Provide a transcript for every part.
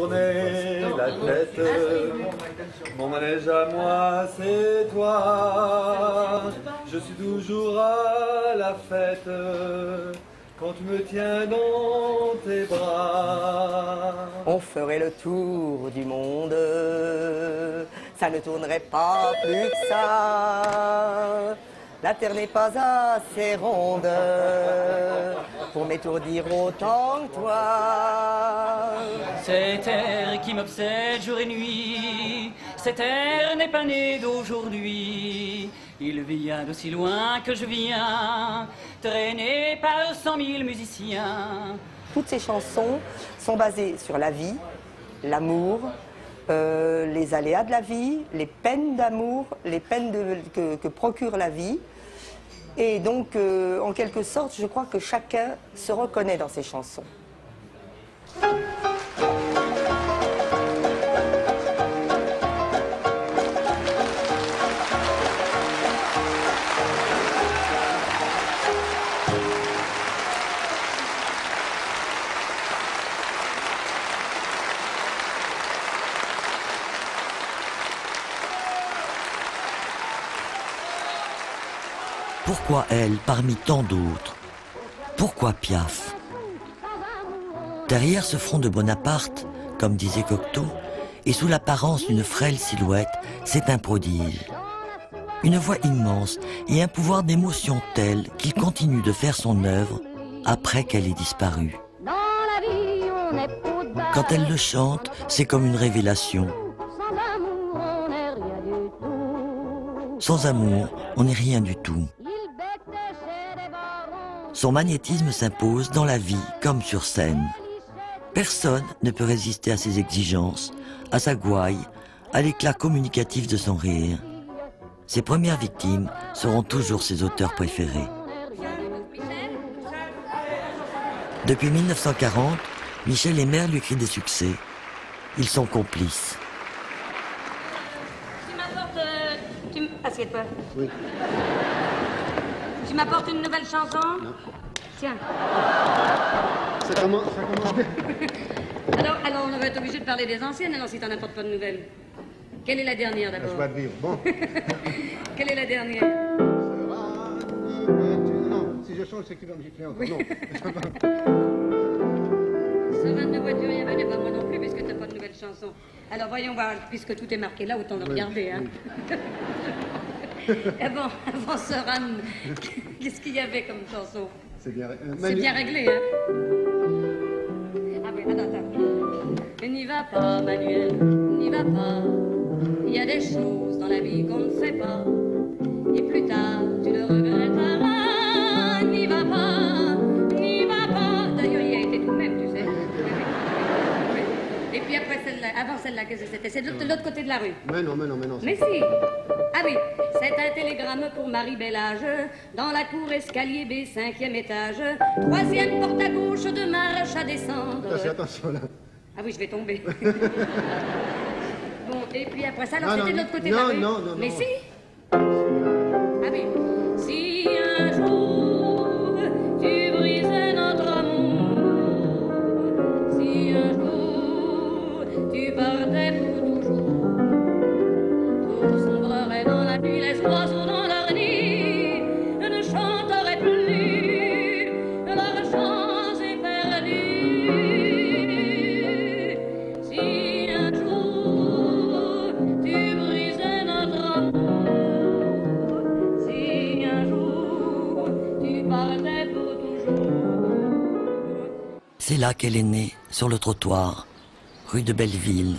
Tourner la tête, mon manège à moi c'est toi, je suis toujours à la fête, quand tu me tiens dans tes bras. On ferait le tour du monde, ça ne tournerait pas plus que ça. La terre n'est pas assez ronde pour m'étourdir autant que toi. Cette terre qui m'obsède jour et nuit, cette terre n'est pas née d'aujourd'hui. Il vient d'aussi loin que je viens, traîné par 100 000 musiciens. Toutes ces chansons sont basées sur la vie, l'amour, les aléas de la vie, les peines d'amour, les peines que procure la vie. Et donc, en quelque sorte, je crois que chacun se reconnaît dans ces chansons. Pourquoi elle parmi tant d'autres? Pourquoi Piaf? Derrière ce front de Bonaparte, comme disait Cocteau, et sous l'apparence d'une frêle silhouette, c'est un prodige. Une voix immense et un pouvoir d'émotion tel qu'il continue de faire son œuvre après qu'elle ait disparu. Quand elle le chante, c'est comme une révélation. Sans amour, on n'est rien du tout. Son magnétisme s'impose dans la vie comme sur scène. Personne ne peut résister à ses exigences, à sa gouaille, à l'éclat communicatif de son rire. Ses premières victimes seront toujours ses auteurs préférés. Depuis 1940, Michel Aymer lui écrit des succès. Ils sont complices. Tu m'apportes... Assieds-toi. Oui. Tu m'apportes une nouvelle chanson? Non. Tiens. Ça commence bien. Alors on va être obligé de parler des anciennes, alors si t'en apportes pas de nouvelles. Quelle est la dernière d'abord? La joie de vivre. Bon. Quelle est la dernière? Non, si je chante, c'est que tu vas me gifler encore. Oui. Non. Serein de voiture, il y avait pas moi non plus, puisque t'as pas de nouvelles chansons. Alors voyons voir, puisque tout est marqué là, autant le regarder, hein. Avant Serein, qu'est-ce qu'il y avait comme chanson? C'est bien, c'est bien réglé, hein. Ah oui, attends. N'y va pas, Manuel, n'y va pas. Il y a des choses dans la vie qu'on ne sait pas. Et plus tard, tu le regretteras. N'y va pas, n'y va pas. D'ailleurs, il y a été tout de même, tu sais. Et puis après celle-là, avant celle-là, qu'est-ce que c'était? C'est de l'autre côté de la rue. Mais non. Mais si. Ah oui, c'est un télégramme pour Marie Bellage, dans la cour escalier B, 5e étage, 3e porte à gauche de marche à descendre. Attention là. Ah oui, je vais tomber. Bon, et puis après ça, alors c'était de l'autre côté de la rue. Non. Mais si. Ah oui. Si un jour tu brisais notre amour, si un jour tu partais pour toujours, tout sombrerait dans la nuit, les oiseaux dans leur nid ne chanteraient plus, leur chant est perdu. Si un jour tu brisais notre amour, si un jour tu partais pour toujours. C'est là qu'elle est née, sur le trottoir, rue de Belleville,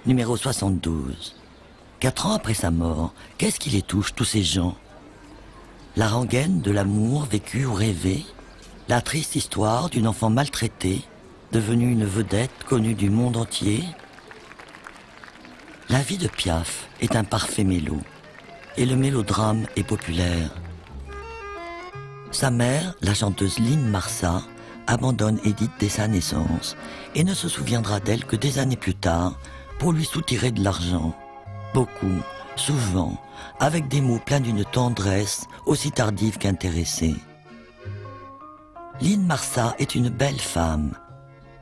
numéro 72. 4 ans après sa mort, qu'est-ce qui les touche, tous ces gens? La rengaine de l'amour vécu ou rêvé? La triste histoire d'une enfant maltraitée, devenue une vedette connue du monde entier? La vie de Piaf est un parfait mélo, et le mélodrame est populaire. Sa mère, la chanteuse Lynn Marsat, abandonne Edith dès sa naissance et ne se souviendra d'elle que des années plus tard pour lui soutirer de l'argent. Beaucoup, souvent, avec des mots pleins d'une tendresse aussi tardive qu'intéressée. Lynn Marsat est une belle femme.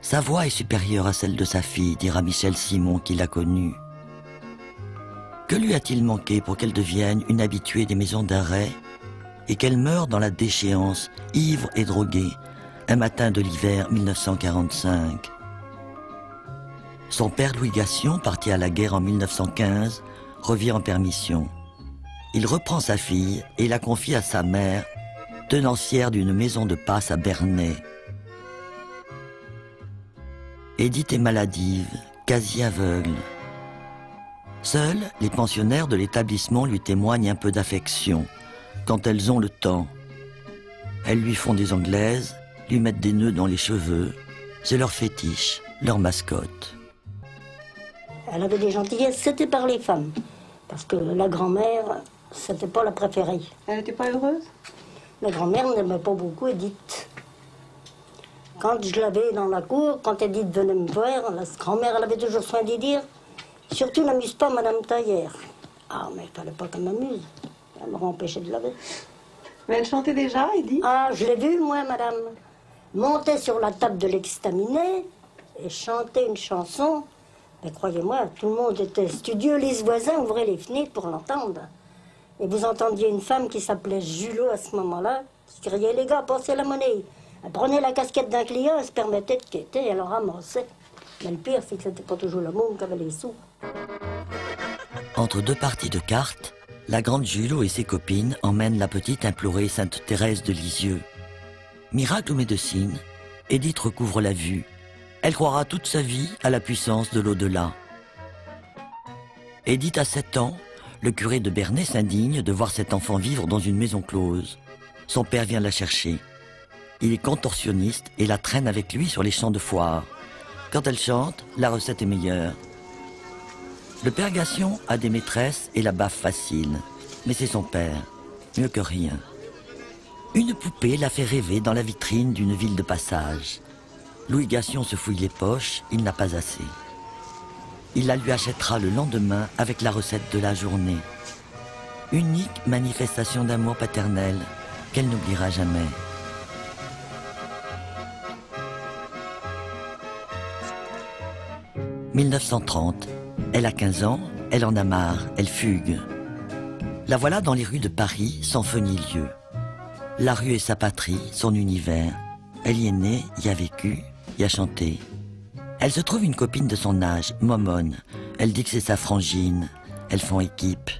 Sa voix est supérieure à celle de sa fille, dira Michel Simon qui l'a connue. Que lui a-t-il manqué pour qu'elle devienne une habituée des maisons d'arrêt et qu'elle meure dans la déchéance, ivre et droguée, un matin de l'hiver 1945? Son père Louis Gassion, parti à la guerre en 1915, revient en permission. Il reprend sa fille et la confie à sa mère, tenancière d'une maison de passe à Bernay. Édith est maladive, quasi aveugle. Seuls les pensionnaires de l'établissement lui témoignent un peu d'affection, quand elles ont le temps. Elles lui font des anglaises, lui mettent des nœuds dans les cheveux. C'est leur fétiche, leur mascotte. Elle avait des gentillesses, c'était par les femmes. Parce que la grand-mère, c'était pas la préférée. Elle n'était pas heureuse? La grand-mère n'aimait pas beaucoup Édith. Quand je l'avais dans la cour, quand Édith venait me voir, la grand-mère, elle avait toujours soin d'y dire « Surtout n'amuse pas Madame Taillère ». Ah, mais il fallait pas qu'elle m'amuse. Elle m'aurait empêché de laver. Mais elle chantait déjà, Édith? Ah, je l'ai vue, moi, madame. Monter sur la table de l'extaminé et chanter une chanson. Mais croyez-moi, tout le monde était studieux. Les voisins ouvraient les fenêtres pour l'entendre. Et vous entendiez une femme qui s'appelait Julot à ce moment-là, qui criait « Les gars, passez la monnaie ». Elle prenait la casquette d'un client, elle se permettait de quitter, elle en ramassait. Mais le pire, c'est que c'était pas toujours le monde qui avait les sous. Entre deux parties de cartes, la grande Julot et ses copines emmènent la petite implorer Sainte Thérèse de Lisieux. Miracle ou médecine, Édith recouvre la vue. Elle croira toute sa vie à la puissance de l'au-delà. Édith a 7 ans, le curé de Bernay s'indigne de voir cet enfant vivre dans une maison close. Son père vient la chercher. Il est contorsionniste et la traîne avec lui sur les champs de foire. Quand elle chante, la recette est meilleure. Le père Gassion a des maîtresses et la baffe facile. Mais c'est son père, mieux que rien. Une poupée l'a fait rêver dans la vitrine d'une ville de passage. Louis Gassion se fouille les poches, il n'a pas assez. Il la lui achètera le lendemain avec la recette de la journée. Unique manifestation d'amour paternel qu'elle n'oubliera jamais. « 1930, elle a 15 ans, elle en a marre, elle fugue. La voilà dans les rues de Paris, sans feu ni lieu. La rue est sa patrie, son univers. Elle y est née, y a vécu, y a chanté. Elle se trouve une copine de son âge, Momone. Elle dit que c'est sa frangine. Elles font équipe.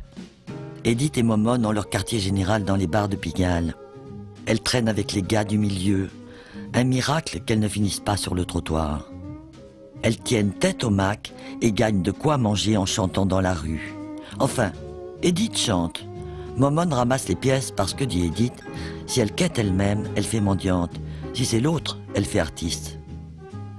Édith et Momone ont leur quartier général dans les bars de Pigalle. Elle traîne avec les gars du milieu. Un miracle qu'elles ne finissent pas sur le trottoir. Elles tiennent tête au Mac et gagnent de quoi manger en chantant dans la rue. Enfin, Édith chante. Momone ramasse les pièces parce que, dit Édith, si elle quête elle-même, elle fait mendiante. Si c'est l'autre, elle fait artiste.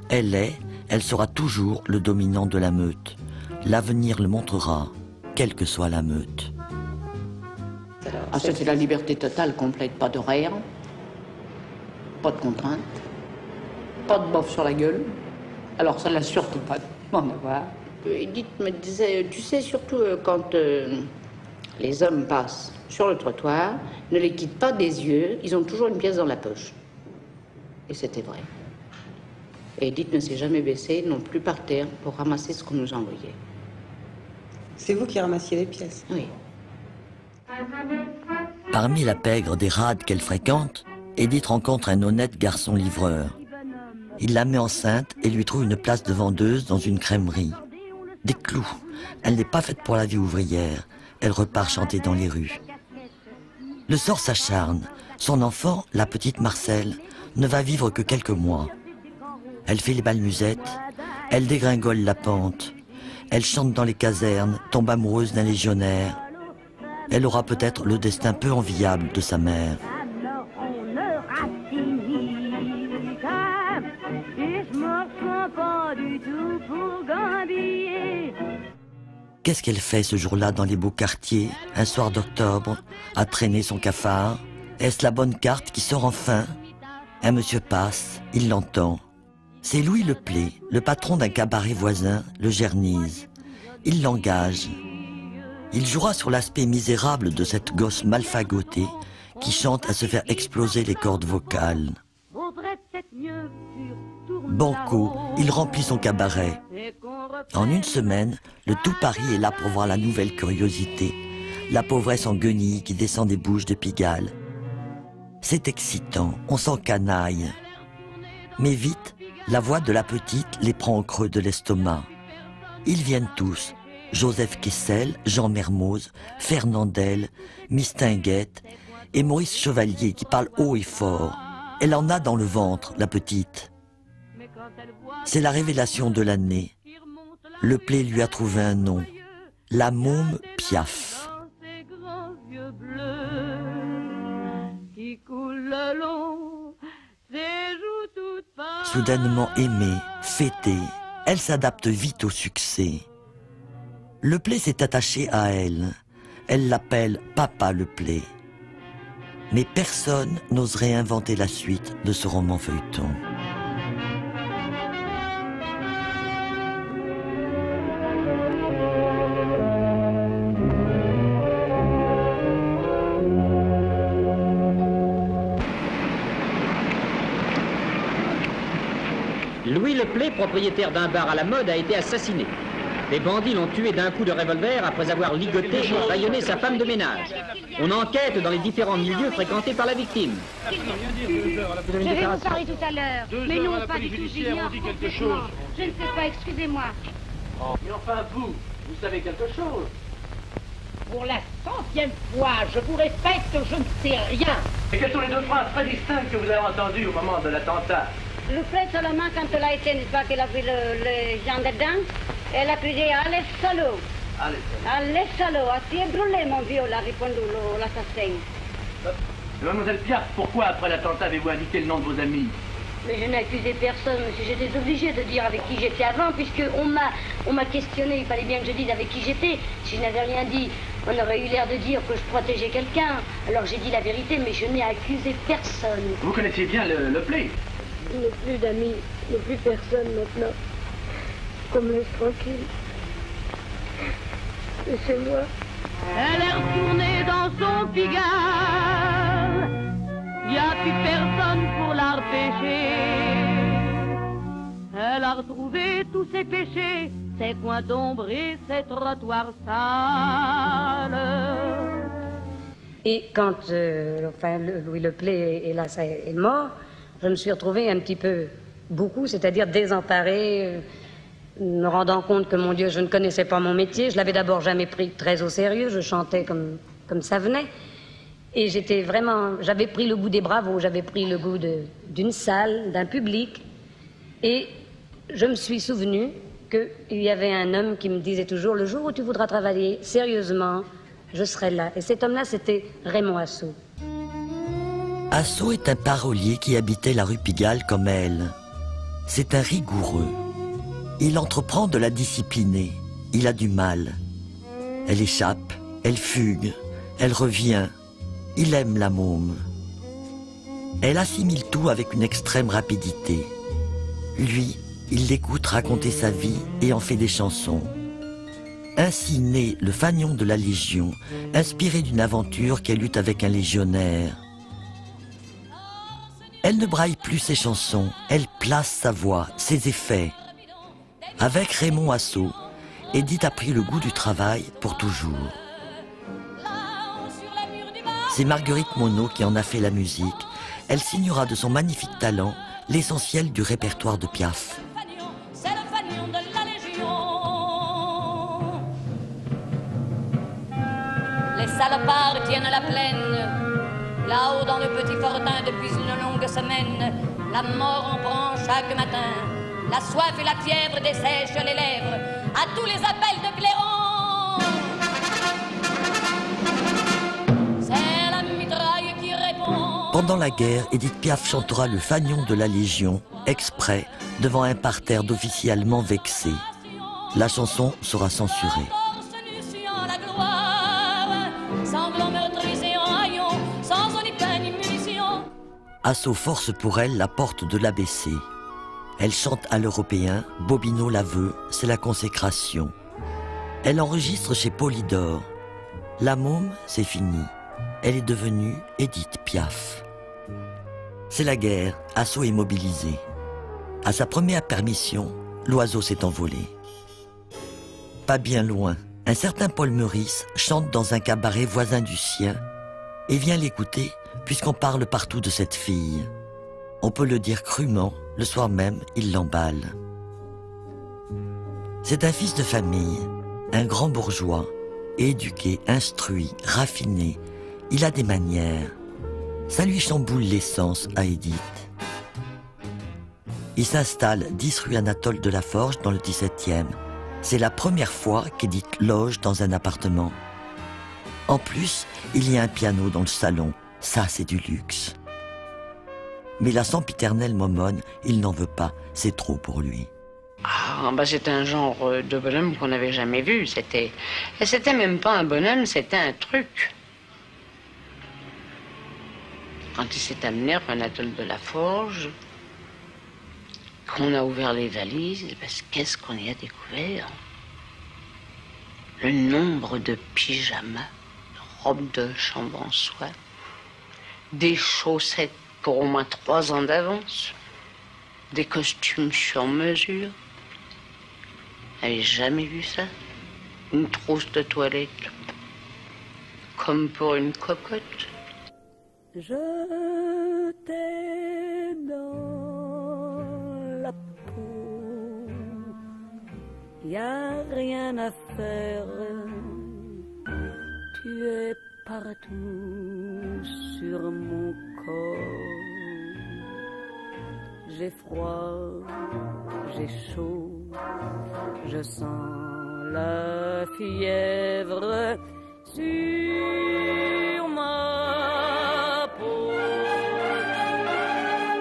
Elle sera toujours le dominant de la meute. L'avenir le montrera, quelle que soit la meute. Ah, c'était la liberté totale, complète, pas d'horaire, pas de contraintes, pas de bof sur la gueule. Alors ça n'a surtout pas m'en avoir. Edith me disait, tu sais, surtout quand les hommes passent sur le trottoir, ne les quitte pas des yeux, ils ont toujours une pièce dans la poche. Et c'était vrai. Et Edith ne s'est jamais baissée, non plus par terre, pour ramasser ce qu'on nous envoyait. C'est vous qui ramassiez les pièces? Oui. Parmi la pègre des rades qu'elle fréquente, Édith rencontre un honnête garçon livreur. Il la met enceinte et lui trouve une place de vendeuse dans une crèmerie. Des clous. Elle n'est pas faite pour la vie ouvrière. Elle repart chanter dans les rues. Le sort s'acharne. Son enfant, la petite Marcelle, ne va vivre que quelques mois. Elle fait les balmusettes. Elle dégringole la pente. Elle chante dans les casernes, tombe amoureuse d'un légionnaire. Elle aura peut-être le destin peu enviable de sa mère. Qu'est-ce qu'elle fait ce jour-là dans les beaux quartiers, un soir d'octobre, à traîner son cafard? Est-ce la bonne carte qui sort enfin? Un monsieur passe, il l'entend. C'est Louis Leplé, le patron d'un cabaret voisin, le Gernise. Il l'engage. Il jouera sur l'aspect misérable de cette gosse malfagotée qui chante à se faire exploser les cordes vocales. Banco, il remplit son cabaret. En une semaine, le tout Paris est là pour voir la nouvelle curiosité, la pauvresse en guenilles qui descend des bouches de Pigalle. C'est excitant, on s'encanaille. Mais vite, la voix de la petite les prend au creux de l'estomac. Ils viennent tous, Joseph Kessel, Jean Mermoz, Fernandel, Mistinguette et Maurice Chevalier qui parle haut et fort. Elle en a dans le ventre, la petite. C'est la révélation de l'année. Le Play lui a trouvé un nom, la môme Piaf. Soudainement aimée, fêtée, elle s'adapte vite au succès. Le Play s'est attaché à elle. Elle l'appelle Papa Le Play. Mais personne n'oserait inventer la suite de ce roman feuilleton. Louis Le Play, propriétaire d'un bar à la mode, a été assassiné. Les bandits l'ont tué d'un coup de revolver après avoir ligoté et bâillonné sa femme de ménage. On enquête dans les différents milieux fréquentés par la victime. Je vais vous parler tout à l'heure, mais non pas du tout, j'ignore complètement. Je ne sais pas, excusez-moi. Mais enfin vous savez quelque chose. Pour la 100e fois, je vous répète que je ne sais rien. Et quelles sont les deux phrases très distinctes que vous avez entendues au moment de l'attentat? Le fait seulement quand elle a été, n'est-ce pas, qu'elle a vu les gens dedans, elle a crié « Allez, salaud !»« Allez, salaud !»« Ah, tu es brûlé, mon vieux !» a répondu l'assassin. Mademoiselle Piaf, pourquoi après l'attentat avez-vous indiqué le nom de vos amis? Mais je n'ai accusé personne, monsieur. J'étais obligée de dire avec qui j'étais avant, puisqu'on m'a questionné. Il fallait bien que je dise avec qui j'étais. Si je n'avais rien dit, on aurait eu l'air de dire que je protégeais quelqu'un. Alors j'ai dit la vérité, mais je n'ai accusé personne. Vous connaissiez bien le Play? Il n'y a plus d'amis, il n'y a plus personne maintenant. Qu'on me laisse tranquille. Laissez-moi. Elle est retournée dans son Pigalle. Il n'y a plus personne pour la repêcher. Elle a retrouvé tous ses péchés, ses coins d'ombre et ses trottoirs sales. Et quand Louis Le Play est mort, je me suis retrouvée un petit peu, c'est-à-dire désemparée, me rendant compte que, mon Dieu, je ne connaissais pas mon métier. Je l'avais d'abord jamais pris très au sérieux, je chantais comme ça venait. Et j'avais pris le goût des bravos, j'avais pris le goût d'une salle, d'un public. Et je me suis souvenu qu'il y avait un homme qui me disait toujours, le jour où tu voudras travailler sérieusement, je serai là. Et cet homme-là, c'était Raymond Assaut. Assaut est un parolier qui habitait la rue Pigalle comme elle. C'est un rigoureux. Il entreprend de la discipliner. Il a du mal. Elle échappe, elle fugue, elle revient. Il aime la môme. Elle assimile tout avec une extrême rapidité. Lui, il l'écoute raconter sa vie et en fait des chansons. Ainsi naît le fanion de la Légion, inspiré d'une aventure qu'elle eut avec un légionnaire. Elle ne braille plus ses chansons, elle place sa voix, ses effets. Avec Raymond Assaut, Edith a pris le goût du travail pour toujours. C'est Marguerite Monod qui en a fait la musique. Elle signera de son magnifique talent l'essentiel du répertoire de Piaf. C'est le fanion de la Légion. Les salopards tiennent la plaine. Là-haut dans le petit fortin depuis une longue semaine, la mort en prend chaque matin. La soif et la fièvre dessèchent les lèvres à tous les appels de clairon. C'est la mitraille qui répond. Pendant la guerre, Edith Piaf chantera le fanion de la Légion, exprès, devant un parterre d'officiers allemands vexés. La chanson sera censurée. Assaut force pour elle la porte de l'ABC. Elle chante à l'européen, Bobino la veut, c'est la consécration. Elle enregistre chez Polydor. La môme, c'est fini. Elle est devenue Edith Piaf. C'est la guerre, Assaut est mobilisé. À sa première permission, l'oiseau s'est envolé. Pas bien loin, un certain Paul Meurice chante dans un cabaret voisin du sien et vient l'écouter puisqu'on parle partout de cette fille. On peut le dire crûment, le soir même, il l'emballe. C'est un fils de famille, un grand bourgeois, éduqué, instruit, raffiné. Il a des manières. Ça lui chamboule l'essence à Édith. Il s'installe 10 rue Anatole de la Forge dans le 17e. C'est la première fois qu'Édith loge dans un appartement. En plus, il y a un piano dans le salon. Ça, c'est du luxe. Mais la sempiternelle Momone, il n'en veut pas. C'est trop pour lui. Ah, bah c'est un genre de bonhomme qu'on n'avait jamais vu. C'était même pas un bonhomme, c'était un truc. Quand il s'est amené à Anatole de la Forge, qu'on a ouvert les valises, parce qu'est-ce qu'on y a découvert? Le nombre de pyjamas, de robes de chambre en soie, des chaussettes pour au moins 3 ans d'avance, des costumes sur mesure. J'avais jamais vu ça. Une trousse de toilette, comme pour une cocotte. Je t'ai dans la peau, y a rien à faire, tu es partout sur mon corps. J'ai froid, j'ai chaud, je sens la fièvre sur ma peau.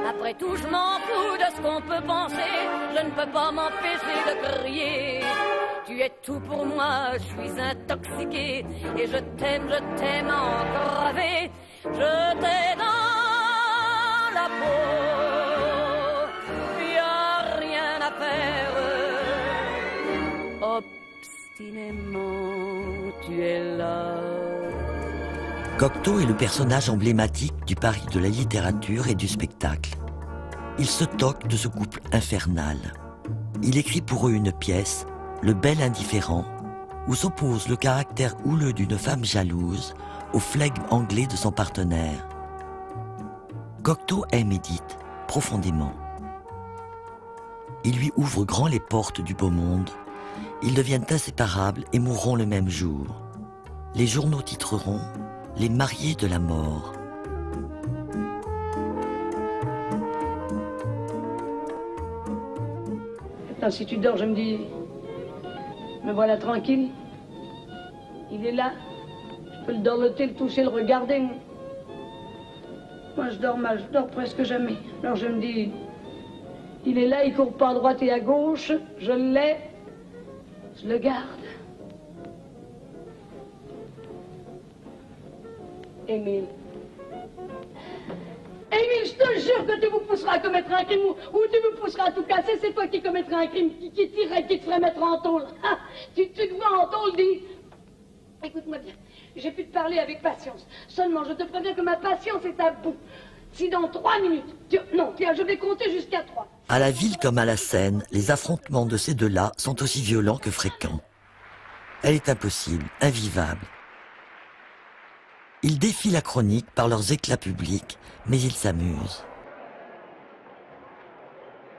Après tout, je m'en fous de ce qu'on peut penser, je ne peux pas m'empêcher de crier. Tu es tout pour moi, je suis intoxiqué, et je t'aime engravé. Je t'ai dans la peau, y a rien à faire. Obstinément, tu es là. Cocteau est le personnage emblématique du Paris de la littérature et du spectacle. Il se toque de ce couple infernal. Il écrit pour eux une pièce, Le bel indifférent, où s'oppose le caractère houleux d'une femme jalouse au flegme anglais de son partenaire. Cocteau aime Édith profondément. Il lui ouvre grand les portes du beau monde. Ils deviennent inséparables et mourront le même jour. Les journaux titreront « Les mariés de la mort ». Attends, si tu dors, je me dis... Me voilà tranquille. Il est là. Je peux le dorloter, le toucher, le regarder. Moi, je dors mal, je dors presque jamais. Alors je me dis... Il est là, il court pas à droite et à gauche. Je l'ai. Je le garde. Émile. Émile, je te jure que tu me pousseras à commettre un crime ou tu me pousseras à tout casser. C'est toi qui commettras un crime, qui tirerait, qui te ferait mettre en tôle. Ah, tu te vois en tôle, dis. Écoute-moi bien, j'ai pu te parler avec patience. Seulement, je te préviens que ma patience est à bout. Si dans 3 minutes... Non, tiens, je vais compter jusqu'à 3. À la ville comme à la Seine, les affrontements de ces deux-là sont aussi violents que fréquents. Elle est impossible, invivable. Ils défient la chronique par leurs éclats publics, mais ils s'amusent.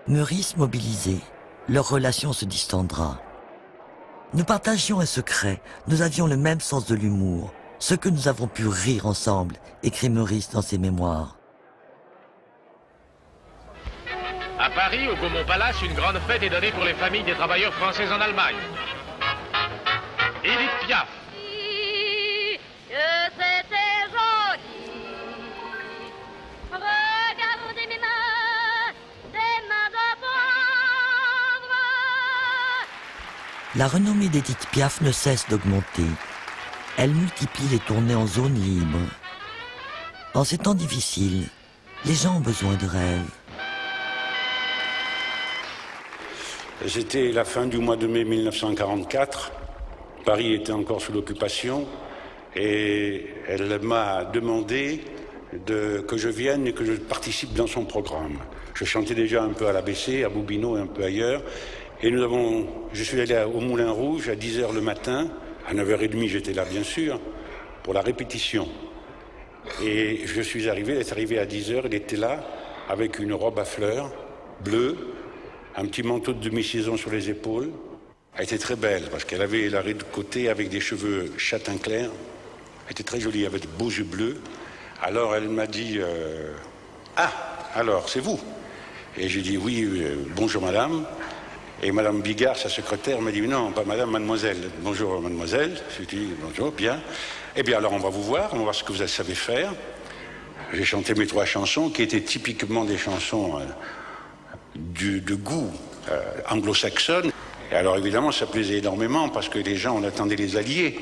Meurice mobilisé, leur relation se distendra. Nous partagions un secret, nous avions le même sens de l'humour, ce que nous avons pu rire ensemble, écrit Meurice dans ses mémoires. À Paris, au Gaumont Palace, une grande fête est donnée pour les familles des travailleurs français en Allemagne. Édith Piaf. Que c'était joli. Regardez mes mains, des mains de pauvre. La renommée d'Édith Piaf ne cesse d'augmenter. Elle multiplie les tournées en zone libre. En ces temps difficiles, les gens ont besoin de rêves. C'était la fin du mois de mai 1944. Paris était encore sous l'occupation et elle m'a demandé que je vienne et que je participe dans son programme. Je chantais déjà un peu à l'ABC, à Bobino et un peu ailleurs. Et je suis allé au Moulin Rouge à 10h le matin. À 9h30, j'étais là, bien sûr, pour la répétition. Et je suis arrivé, elle est arrivée à 10h, elle était là, avec une robe à fleurs, bleue, un petit manteau de demi-saison sur les épaules. Elle était très belle, parce qu'elle avait l'arrêt de côté avec des cheveux châtain clair. Elle était très jolie, avec de beaux yeux bleus. Alors elle m'a dit ah, alors, c'est vous? Et j'ai dit oui, bonjour madame. Et madame Bigard, sa secrétaire, m'a dit non, pas madame, mademoiselle. Bonjour mademoiselle. J'ai dit bonjour, bien. Eh bien alors on va vous voir, on va voir ce que vous savez faire. J'ai chanté mes 3 chansons qui étaient typiquement des chansons de goût anglo-saxonne. Et alors évidemment ça plaisait énormément parce que les gens, on attendait les alliés.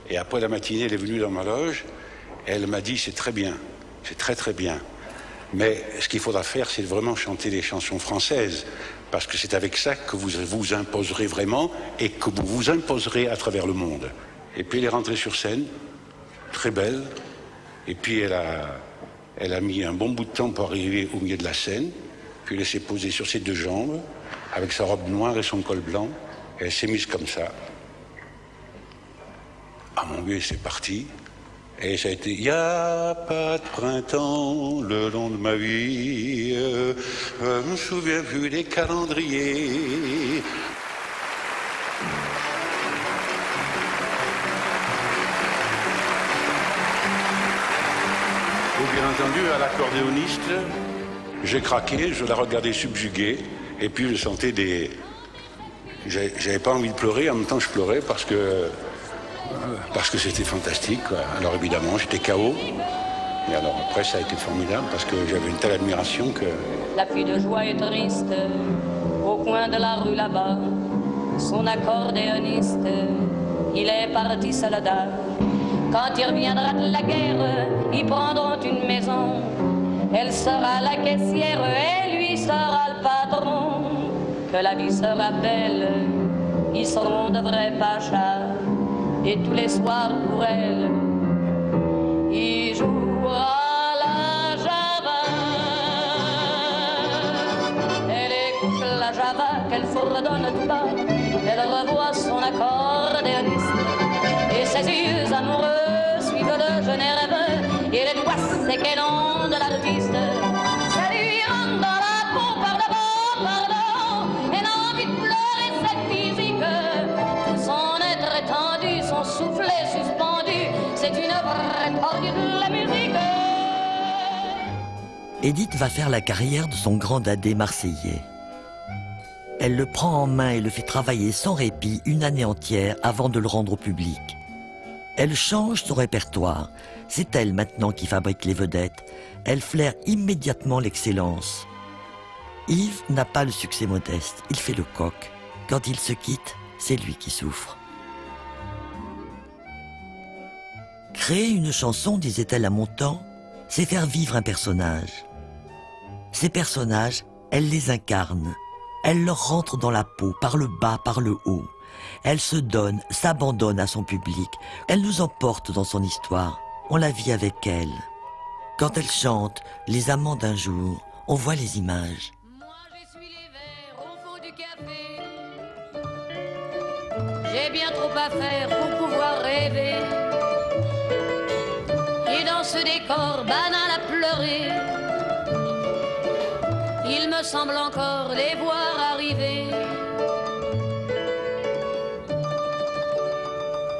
Et après la matinée, elle est venue dans ma loge et elle m'a dit c'est très bien, c'est très très bien. Mais ce qu'il faudra faire, c'est vraiment chanter les chansons françaises. Parce que c'est avec ça que vous vous imposerez vraiment et que vous vous imposerez à travers le monde. Et puis elle est rentrée sur scène, très belle. Et puis elle a mis un bon bout de temps pour arriver au milieu de la scène. Puis elle s'est posée sur ses 2 jambes, avec sa robe noire et son col blanc. Et elle s'est mise comme ça. Ah mon Dieu, c'est parti. Et ça a été, y a pas de printemps le long de ma vie, je me souviens plus des calendriers. Et bien entendu, à l'accordéoniste, j'ai craqué, je la regardais subjuguée, et puis je sentais des... J'avais pas envie de pleurer, en même temps je pleurais parce que c'était fantastique, quoi. Alors évidemment, j'étais KO. Et alors après, ça a été formidable parce que j'avais une telle admiration que... La fille de joie est triste, au coin de la rue là-bas. Son accordéoniste, il est parti soldat. Quand il reviendra de la guerre, ils prendront une maison. Elle sera la caissière et lui sera le patron. Que la vie sera belle, ils seront de vrais pachas. Et tous les soirs pour elle, il jouera la java. Elle écoute la java qu'elle fredonne tout bas. Elle revoit son accordéoniste et ses yeux amoureux suivent le jeune rêveur et les doigts secs et longs de l'artiste. Ça lui rentre dans la peau par devant, par devant, et l'envie de pleurer cette musique. Tout son être étendu, son soufflet suspendu, c'est une vraie tordue de la musique. Édith va faire la carrière de son grand dadé marseillais. Elle le prend en main et le fait travailler sans répit 1 année entière avant de le rendre au public. Elle change son répertoire. C'est elle maintenant qui fabrique les vedettes. Elle flaire immédiatement l'excellence. Yves n'a pas le succès modeste. Il fait le coq. Quand il se quitte, c'est lui qui souffre. Créer une chanson, disait-elle à Montand, c'est faire vivre un personnage. Ces personnages, elle les incarne. Elle leur rentre dans la peau, par le bas, par le haut. Elle se donne, s'abandonne à son public. Elle nous emporte dans son histoire. On la vit avec elle. Quand elle chante « Les amants d'un jour », on voit les images. J'ai bien trop à faire pour pouvoir rêver. Et dans ce décor banal à pleurer, il me semble encore les voir arriver.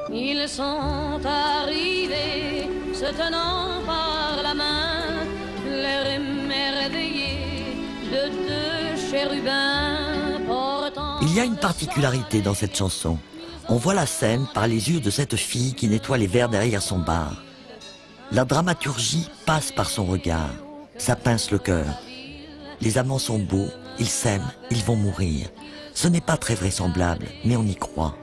Ils sont arrivés, se tenant par la main, l'air émerveillé de 2 chérubins portant... Il y a une particularité dans cette chanson. On voit la scène par les yeux de cette fille qui nettoie les verres derrière son bar. La dramaturgie passe par son regard. Ça pince le cœur. Les amants sont beaux, ils s'aiment, ils vont mourir. Ce n'est pas très vraisemblable, mais on y croit.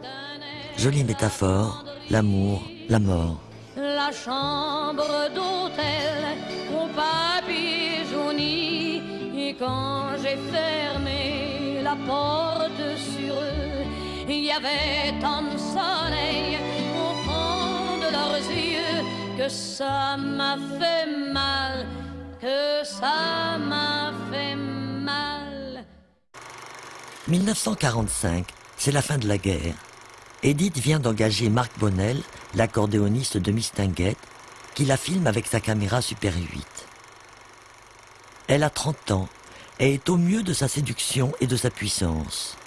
Jolie métaphore, l'amour, la mort. La chambre d'hôtel, mon papier jauni, et quand j'ai fermé la porte sur eux, il y avait tant de soleil au fond de leurs yeux que ça m'a fait mal, que ça m'a fait mal. 1945, c'est la fin de la guerre. Edith vient d'engager Marc Bonnel, l'accordéoniste de Mistinguett, qui la filme avec sa caméra Super 8. Elle a 30 ans et est au mieux de sa séduction et de sa puissance.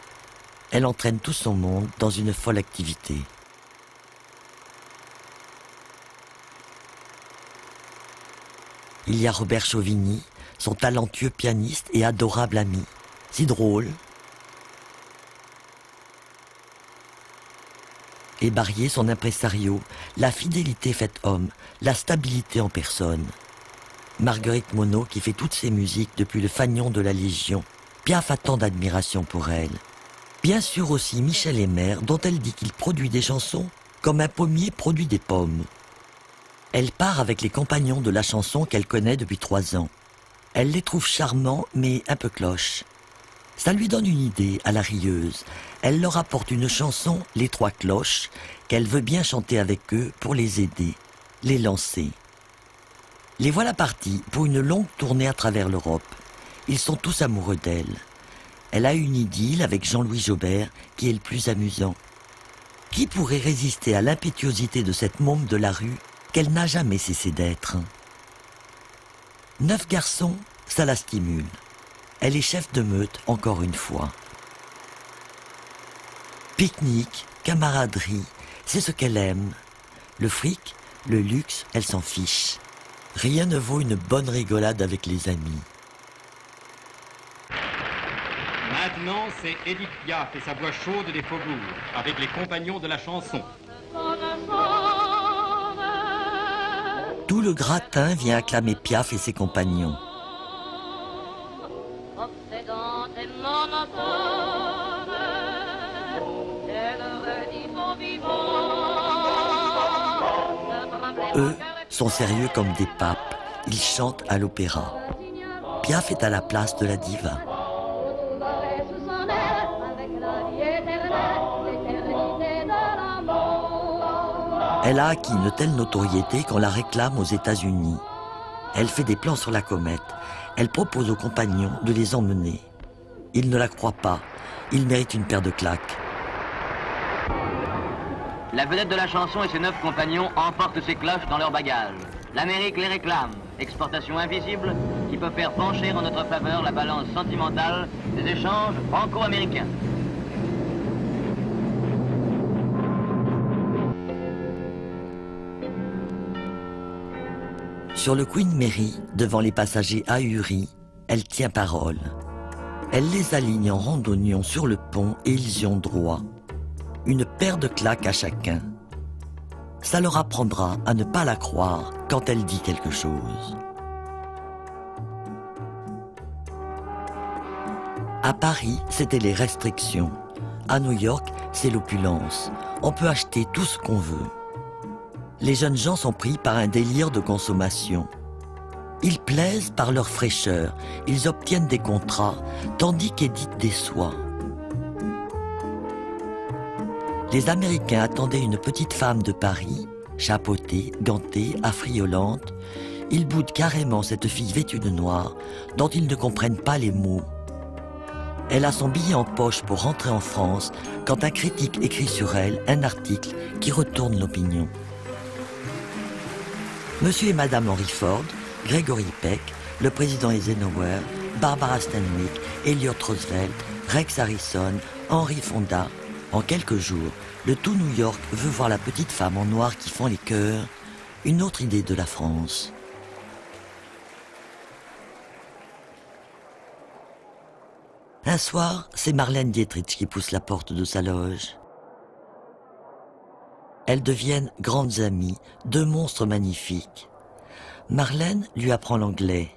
Elle entraîne tout son monde dans une folle activité. Il y a Robert Chauvigny, son talentueux pianiste et adorable ami. Si drôle. Et Barrier, son impresario, la fidélité faite homme, la stabilité en personne. Marguerite Monod qui fait toutes ses musiques depuis le fanion de la Légion. Piaf a tant d'admiration pour elle. Bien sûr aussi Michel Aymer, dont elle dit qu'il produit des chansons comme un pommier produit des pommes. Elle part avec les compagnons de la chanson qu'elle connaît depuis 3 ans. Elle les trouve charmants mais un peu cloches. Ça lui donne une idée à la rieuse. Elle leur apporte une chanson, Les Trois Cloches, qu'elle veut bien chanter avec eux pour les aider, les lancer. Les voilà partis pour une longue tournée à travers l'Europe. Ils sont tous amoureux d'elle. Elle a une idylle avec Jean-Louis Jobert qui est le plus amusant. Qui pourrait résister à l'impétuosité de cette môme de la rue qu'elle n'a jamais cessé d'être? 9 garçons, ça la stimule. Elle est chef de meute encore une fois. Pique-nique, camaraderie, c'est ce qu'elle aime. Le fric, le luxe, elle s'en fiche. Rien ne vaut une bonne rigolade avec les amis. Maintenant, c'est Edith Piaf et sa voix chaude des faubourgs, avec les compagnons de la chanson. Tout le gratin vient acclamer Piaf et ses compagnons. Eux sont sérieux comme des papes. Ils chantent à l'opéra. Piaf est à la place de la diva. Elle a acquis une telle notoriété qu'on la réclame aux États-Unis. Elle fait des plans sur la comète. Elle propose aux compagnons de les emmener. Ils ne la croient pas. Ils méritent une paire de claques. La vedette de la chanson et ses 9 compagnons emportent ses cloches dans leur bagage. L'Amérique les réclame. Exportation invisible qui peut faire pencher en notre faveur la balance sentimentale des échanges franco-américains. Sur le Queen Mary, devant les passagers ahuris, elle tient parole. Elle les aligne en rond d'oignon sur le pont et ils y ont droit. Une paire de claques à chacun. Ça leur apprendra à ne pas la croire quand elle dit quelque chose. À Paris, c'était les restrictions. À New York, c'est l'opulence. On peut acheter tout ce qu'on veut. Les jeunes gens sont pris par un délire de consommation. Ils plaisent par leur fraîcheur. Ils obtiennent des contrats, tandis qu'Edith déçoit. Les Américains attendaient une petite femme de Paris, chapeautée, gantée, affriolante. Ils boudent carrément cette fille vêtue de noir, dont ils ne comprennent pas les mots. Elle a son billet en poche pour rentrer en France, quand un critique écrit sur elle un article qui retourne l'opinion. Monsieur et Madame Henry Ford, Gregory Peck, le président Eisenhower, Barbara Stanwyck, Elliott Roosevelt, Rex Harrison, Henry Fonda. En quelques jours, le tout New York veut voir la petite femme en noir qui fend les cœurs, une autre idée de la France. Un soir, c'est Marlène Dietrich qui pousse la porte de sa loge. Elles deviennent grandes amies, 2 monstres magnifiques. Marlène lui apprend l'anglais.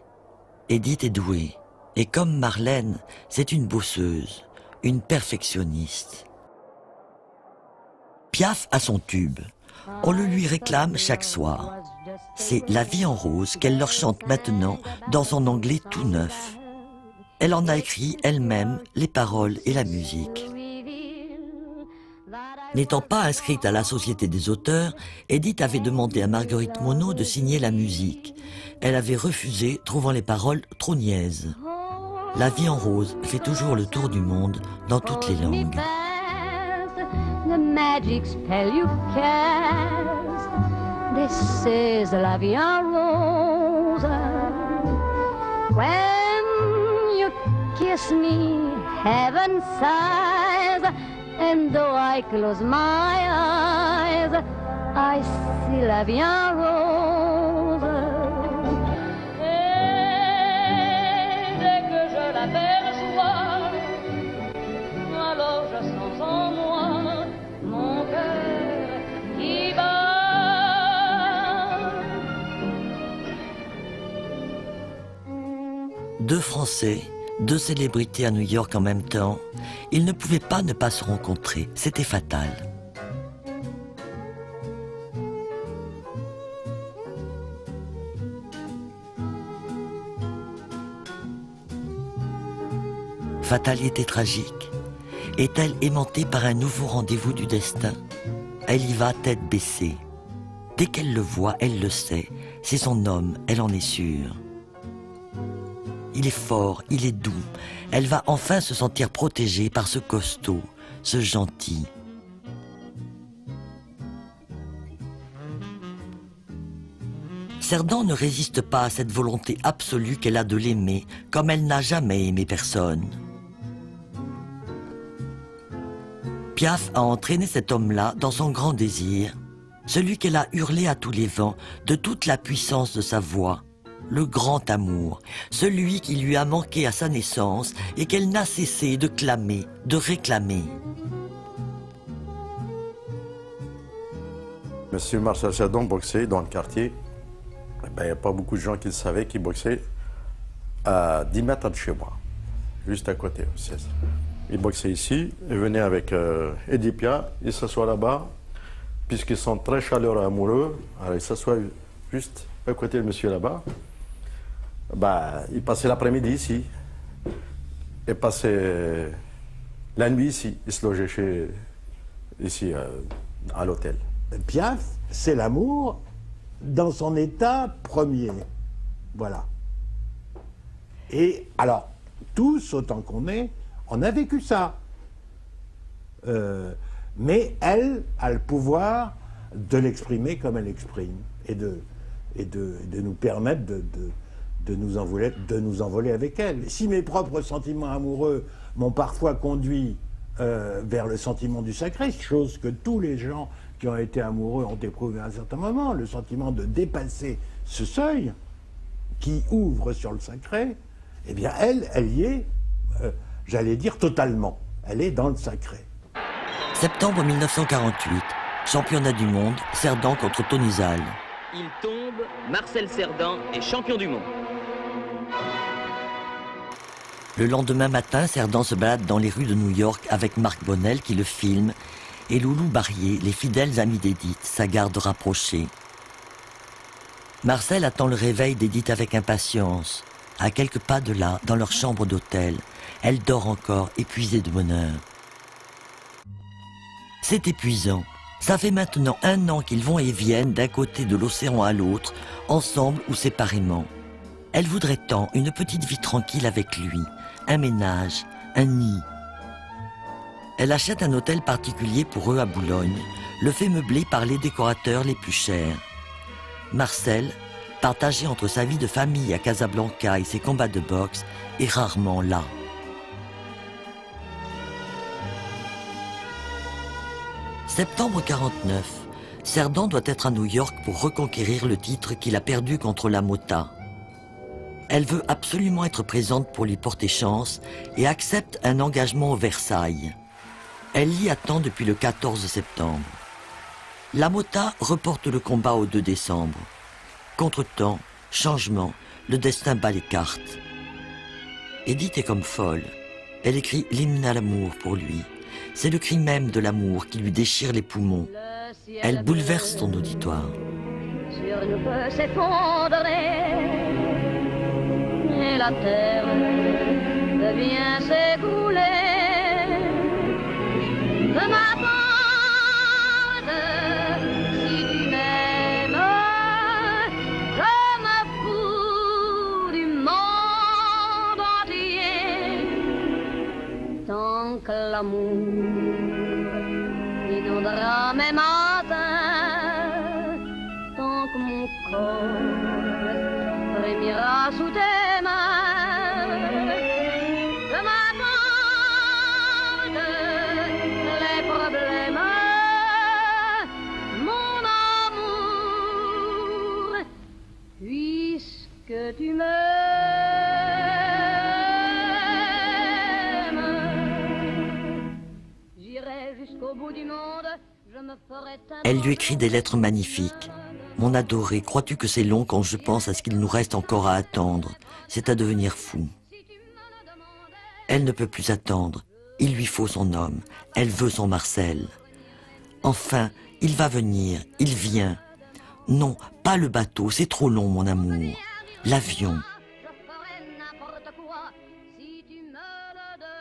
Edith est douée. Et comme Marlène, c'est une bosseuse, une perfectionniste. Piaf a son tube. On le lui réclame chaque soir. C'est La vie en rose qu'elle leur chante maintenant dans son anglais tout neuf. Elle en a écrit elle-même les paroles et la musique. N'étant pas inscrite à la Société des auteurs, Edith avait demandé à Marguerite Monod de signer la musique. Elle avait refusé, trouvant les paroles trop niaises. La vie en rose fait toujours le tour du monde dans toutes les langues. The magic spell you cast. This is la vie en rose. When you kiss me, heaven sighs, and though I close my eyes, I see la vie en rose. Et dès que je l'aperçois, alors je sens en moi mon cœur qui bat. Deux Français, deux célébrités à New York en même temps, ils ne pouvaient pas ne pas se rencontrer, c'était fatal. Fatalité tragique. Est-elle aimantée par un nouveau rendez-vous du destin? Elle y va tête baissée. Dès qu'elle le voit, elle le sait. C'est son homme, elle en est sûre. Il est fort, il est doux. Elle va enfin se sentir protégée par ce costaud, ce gentil. Cerdan ne résiste pas à cette volonté absolue qu'elle a de l'aimer, comme elle n'a jamais aimé personne. Piaf a entraîné cet homme-là dans son grand désir, celui qu'elle a hurlé à tous les vents de toute la puissance de sa voix, le grand amour, celui qui lui a manqué à sa naissance et qu'elle n'a cessé de clamer, de réclamer. Monsieur Marcel Cerdan boxait dans le quartier. Il n'y a pas beaucoup de gens qui le savaient, qui boxaient à 10 mètres de chez moi, juste à côté aussi. Il boxait ici, il venait avec Edith Piaf, il s'assoit là-bas, puisqu'ils sont très chaleureux, amoureux, alors il s'assoit juste à côté de monsieur là-bas. Il passait l'après-midi ici, il passait la nuit ici, il se logeait ici à l'hôtel. Piaf, c'est l'amour dans son état premier, voilà. Et alors, tous, autant qu'on est, on a vécu ça. Mais elle a le pouvoir de l'exprimer comme elle exprime et de nous permettre de nous envoler avec elle. Si mes propres sentiments amoureux m'ont parfois conduit vers le sentiment du sacré, chose que tous les gens qui ont été amoureux ont éprouvé à un certain moment, le sentiment de dépasser ce seuil qui ouvre sur le sacré, eh bien elle y est, j'allais dire totalement, elle est dans le sacré. Septembre 1948, championnat du monde, Cerdan contre Tony Zal. Il tombe, Marcel Cerdan est champion du monde. Le lendemain matin, Cerdan se balade dans les rues de New York avec Marc Bonnel qui le filme et Loulou Barrier, les fidèles amis d'Edith, sa garde rapprochée. Marcel attend le réveil d'Edith avec impatience. À quelques pas de là, dans leur chambre d'hôtel, elle dort encore, épuisée de bonheur. C'est épuisant. Ça fait maintenant 1 an qu'ils vont et viennent d'un côté de l'océan à l'autre, ensemble ou séparément. Elle voudrait tant une petite vie tranquille avec lui, un ménage, un nid. Elle achète un hôtel particulier pour eux à Boulogne, le fait meubler par les décorateurs les plus chers. Marcel, partagé entre sa vie de famille à Casablanca et ses combats de boxe, est rarement là. Septembre 49, Cerdan doit être à New York pour reconquérir le titre qu'il a perdu contre la Mota. Elle veut absolument être présente pour lui porter chance et accepte un engagement au Versailles. Elle l'y attend depuis le 14 septembre. La Mota reporte le combat au 2 décembre. Contretemps, changement, le destin bat les cartes. Edith est comme folle. Elle écrit l'hymne à l'amour pour lui. C'est le cri même de l'amour qui lui déchire les poumons. Elle bouleverse son auditoire. Sur nous peut s'effondrer et la terre devient s'écouler. De ma part, si tu m'aimes, je me fous du monde entier. d'amour inondera mes matins tant que mon corps frémira sous tes mains. Je m'attends les problèmes, mon amour, puisque tu m'aimes. J'irai jusqu'au bout du monde, je me ferai ta... Elle lui écrit des lettres magnifiques. Mon adoré, crois-tu que c'est long quand je pense à ce qu'il nous reste encore à attendre? C'est à devenir fou. Elle ne peut plus attendre. Il lui faut son homme. Elle veut son Marcel. Enfin, il va venir. Il vient. Non, pas le bateau, c'est trop long, mon amour. L'avion.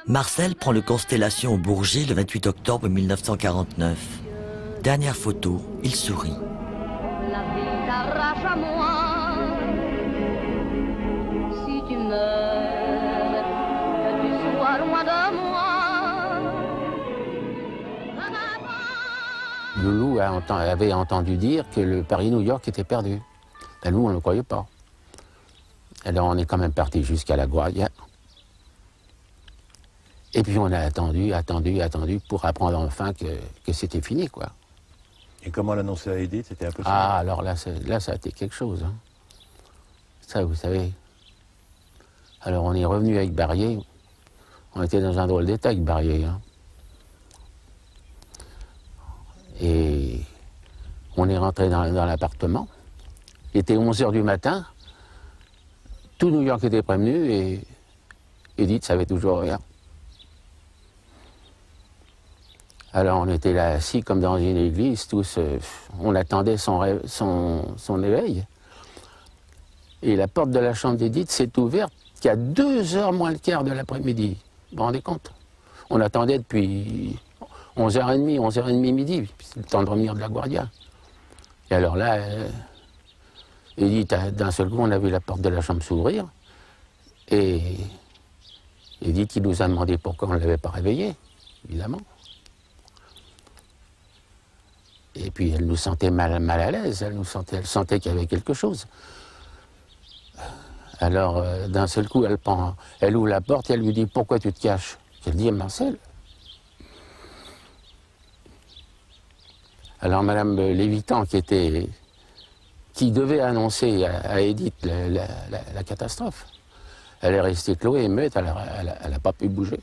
Marcel prend le Constellation au Bourget le 28 octobre 1949. Dernière photo, il sourit. La vie t'arrache à moi. Si tu meurs, que tu sois loin de moi. Loulou avait entendu dire que le Paris-New York était perdu. Et nous, on ne le croyait pas. Alors on est quand même parti jusqu'à La Guardia. Et puis on a attendu pour apprendre enfin que c'était fini, quoi. Et comment l'annoncer à Edith? C'était impossible. Ah, alors là, ça a été quelque chose. Hein. Ça, vous savez. Alors on est revenu avec Barrier. On était dans un drôle d'état avec Barrier. Hein. Et on est rentré dans l'appartement. Il était 11h du matin. Tout New York était prévenu et Edith savait toujours rien. Alors on était là assis comme dans une église, tous, on attendait son éveil. Et la porte de la chambre d'Edith s'est ouverte qu'à 2h moins le quart de l'après-midi. Vous vous rendez compte? On attendait depuis 11h30 midi, c'est le temps de revenir de La Guardia. Et alors là, Edith, d'un seul coup, on a vu la porte de la chambre s'ouvrir. Et Edith, qui nous a demandé pourquoi on ne l'avait pas réveillée, évidemment. Et puis elle nous sentait mal à l'aise, elle sentait qu'il y avait quelque chose. Alors d'un seul coup, elle ouvre la porte et elle lui dit « Pourquoi tu te caches ?» Elle dit « Marcel ». Alors Madame Lévitan, qui devait annoncer à Edith la catastrophe, elle est restée clouée et muette, elle n'a pas pu bouger.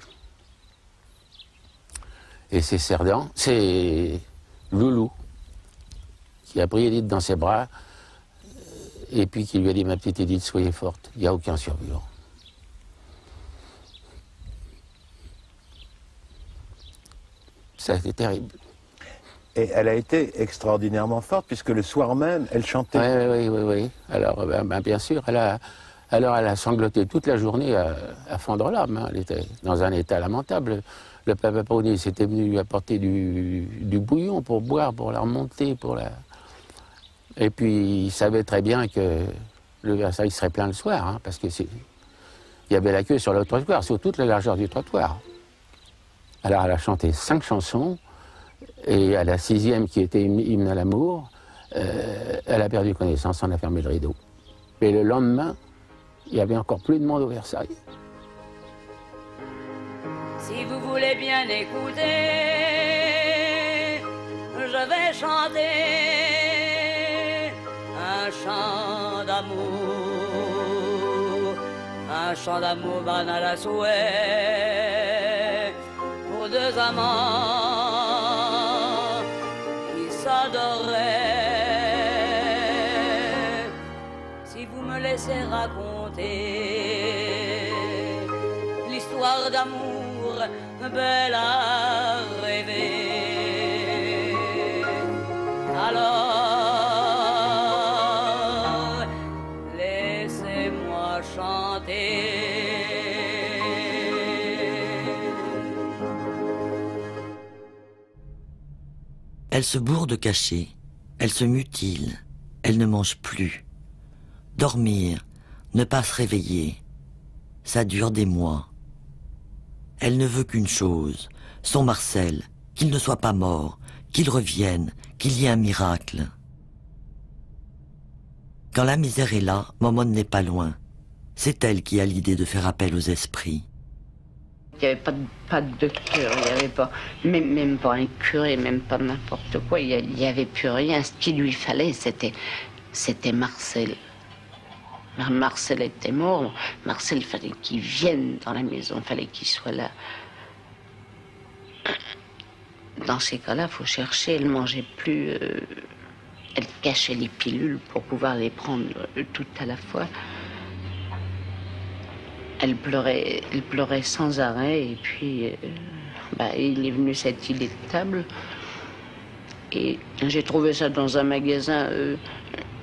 Et c'est Cerdan, c'est Loulou, qui a pris Edith dans ses bras et puis qui lui a dit « Ma petite Edith, soyez forte, il n'y a aucun survivant. » Ça a été terrible. Et elle a été extraordinairement forte puisque le soir même, elle chantait. Oui. Alors, bien sûr, elle a sangloté toute la journée à fondre l'âme. Hein. Elle était dans un état lamentable. Le papa Pauni s'était venu lui apporter du bouillon pour boire, pour la remonter, Et puis, il savait très bien que le Versailles serait plein le soir, hein, parce qu'il y avait la queue sur le trottoir, sur toute la largeur du trottoir. Alors, elle a chanté 5 chansons, et à la 6e, qui était Hymne à l'amour, elle a perdu connaissance, on a fermé le rideau. Et le lendemain, il y avait encore plus de monde au Versailles. Si vous voulez bien écouter, je vais chanter un chant d'amour banal à souhait, pour 2 amants qui s'adoraient. Si vous me laissez raconter l'histoire d'amour belle à rêver, alors laissez-moi chanter. Elle se bourre de cachets, elle se mutile, elle ne mange plus. Dormir, ne pas se réveiller, ça dure des mois. Elle ne veut qu'une chose, son Marcel, qu'il ne soit pas mort, qu'il revienne, qu'il y ait un miracle. Quand la misère est là, Momone n'est pas loin. C'est elle qui a l'idée de faire appel aux esprits. Il n'y avait pas de docteur, il n'y avait pas, même pas un curé, même pas n'importe quoi, il n'y avait plus rien. Ce qu'il lui fallait, c'était Marcel. Marcel était mort, Marcel, il fallait qu'il vienne dans la maison, il fallait qu'il soit là. Dans ces cas-là, il faut chercher, elle ne mangeait plus, elle cachait les pilules pour pouvoir les prendre toutes à la fois. Elle pleurait sans arrêt, et puis il est venu cette idée de table. Et j'ai trouvé ça dans un magasin,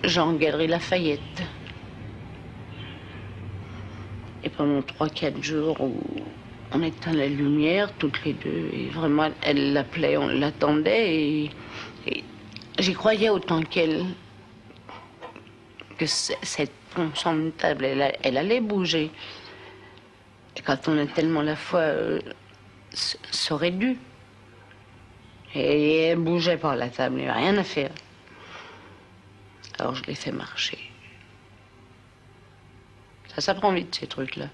genre Galerie Lafayette. Et pendant 3-4 jours où on éteint la lumière, toutes les deux, et vraiment, elle l'appelait, on l'attendait, et j'y croyais autant qu'elle, que cette ponçon de table, elle allait bouger. Et quand on a tellement la foi, ça aurait dû. Et elle bougeait pas la table, il n'y avait rien à faire. Alors je l'ai fait marcher. Ça s'apprend vite, ces trucs-là.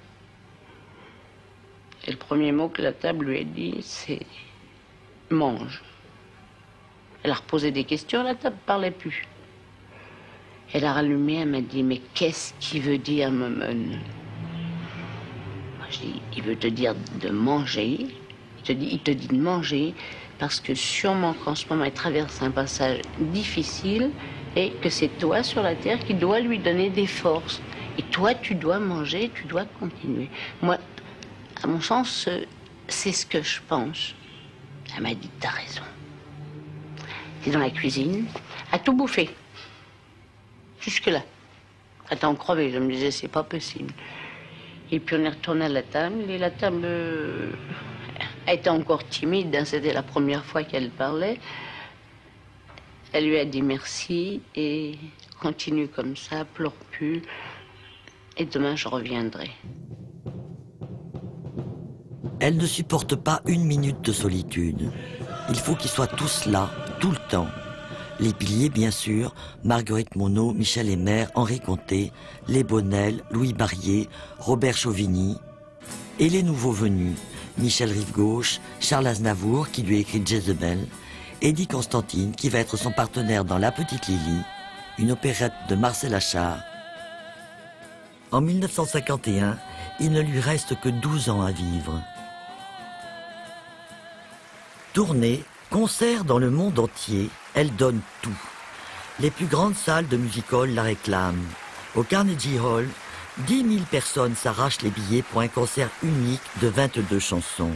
Et le premier mot que la table lui a dit, c'est « mange ». Elle a reposé des questions, la table ne parlait plus. Elle a rallumé, elle m'a dit « Mais qu'est-ce qu'il veut dire, Momone ?» Moi, je dis « Il veut te dire de manger. Il te dit de manger parce que sûrement qu'en ce moment, il traverse un passage difficile et que c'est toi sur la terre qui dois lui donner des forces. Et toi, tu dois manger, tu dois continuer. » Moi, à mon sens, c'est ce que je pense. Elle m'a dit, t'as raison. T'es dans la cuisine, à tout bouffer. Jusque-là. À t'en crever, je me disais, c'est pas possible. Et puis on est retourné à la table, et la table était encore timide, hein, c'était la première fois qu'elle parlait. Elle lui a dit merci, et continue comme ça, pleure plus, et demain je reviendrai. Elle ne supporte pas une minute de solitude. Il faut qu'ils soient tous là, tout le temps. Les piliers, bien sûr, Marguerite Monod, Michel Eymer, Henri Conté, Les Bonnel, Louis Barrier, Robert Chauvigny. Et les nouveaux venus, Michel Rive-Gauche, Charles Aznavour, qui lui a écrit Jezebel, Eddie Constantine, qui va être son partenaire dans La Petite Lily, une opérette de Marcel Achard. En 1951, il ne lui reste que 12 ans à vivre. Tournée, concert dans le monde entier, elle donne tout. Les plus grandes salles de music-hall la réclament. Au Carnegie Hall, 10 000 personnes s'arrachent les billets pour un concert unique de 22 chansons.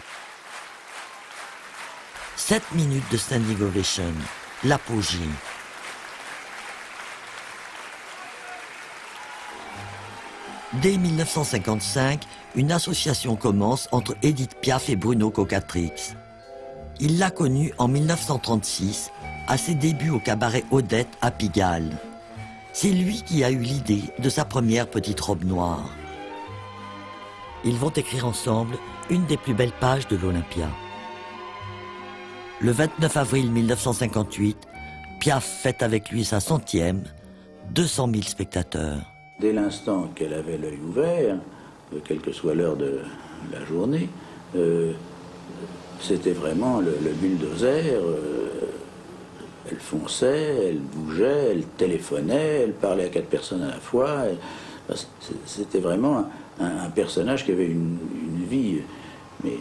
7 minutes de standing ovation, l'apogée. Dès 1955, une association commence entre Édith Piaf et Bruno Cocatrix. Il l'a connue en 1936, à ses débuts au cabaret Odette à Pigalle. C'est lui qui a eu l'idée de sa première petite robe noire. Ils vont écrire ensemble une des plus belles pages de l'Olympia. Le 29 avril 1958, Piaf fête avec lui sa 100e, 200 000 spectateurs. Dès l'instant qu'elle avait l'œil ouvert, quelle que soit l'heure de la journée, c'était vraiment le bulldozer. Elle fonçait, elle bougeait, elle téléphonait, elle parlait à 4 personnes à la fois. C'était vraiment un personnage qui avait une vie mais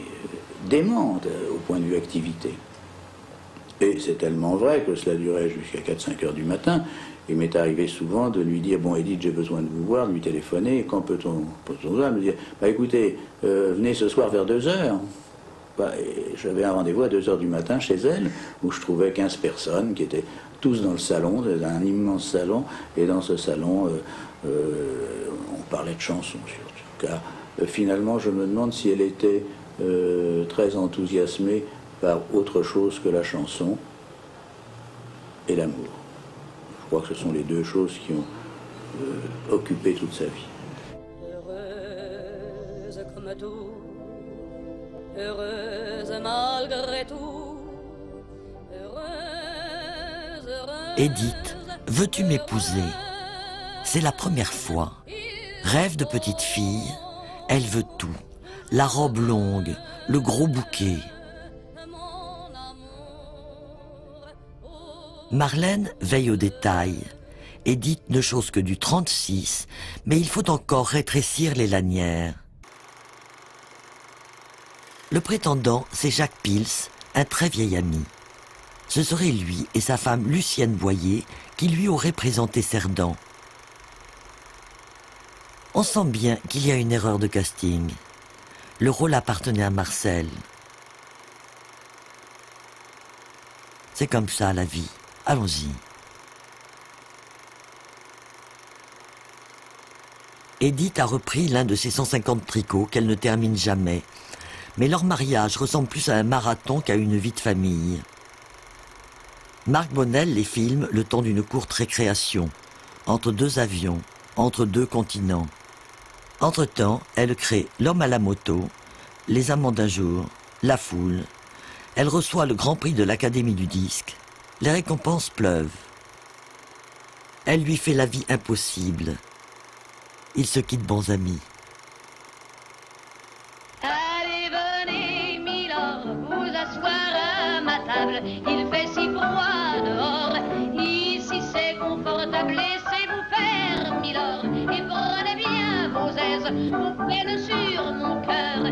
démente au point de vue activité. Et c'est tellement vrai que cela durait jusqu'à 4-5 heures du matin. Il m'est arrivé souvent de lui dire « Bon, Edith, j'ai besoin de vous voir », de lui téléphoner. Et quand peut-on me dire « Bah écoutez, venez ce soir vers 2 heures ». J'avais un rendez-vous à 2 heures du matin chez elle, où je trouvais 15 personnes qui étaient tous dans le salon, un immense salon. Et dans ce salon, on parlait de chansons surtout. Car finalement, je me demande si elle était très enthousiasmée par autre chose que la chanson et l'amour. Je crois que ce sont les deux choses qui ont occupé toute sa vie. Heureuse comme tout, heureuse malgré tout, heureuse, heureuse. Edith, veux-tu m'épouser? C'est la première fois. Rêve de petite fille, elle veut tout. La robe longue, le gros bouquet. Marlène veille aux détails. Edith ne chose que du 36, mais il faut encore rétrécir les lanières. Le prétendant, c'est Jacques Pils, un très vieil ami. Ce serait lui et sa femme Lucienne Boyer qui lui auraient présenté Cerdan. On sent bien qu'il y a une erreur de casting. Le rôle appartenait à Marcel. C'est comme ça la vie. Allons-y. Edith a repris l'un de ses 150 tricots qu'elle ne termine jamais. Mais leur mariage ressemble plus à un marathon qu'à une vie de famille. Marc Bonnel les filme le temps d'une courte récréation, entre deux avions, entre deux continents. Entre-temps, elle crée L'homme à la moto, Les amants d'un jour, La foule. Elle reçoit le grand prix de l'Académie du disque. Les récompenses pleuvent. Elle lui fait la vie impossible. Ils se quittent bons amis. Allez, venez, milord, vous asseoir à ma table. Il fait si froid dehors. Ici c'est confortable. Laissez-vous faire, milord, et prenez bien vos aises. Vos peines sur mon cœur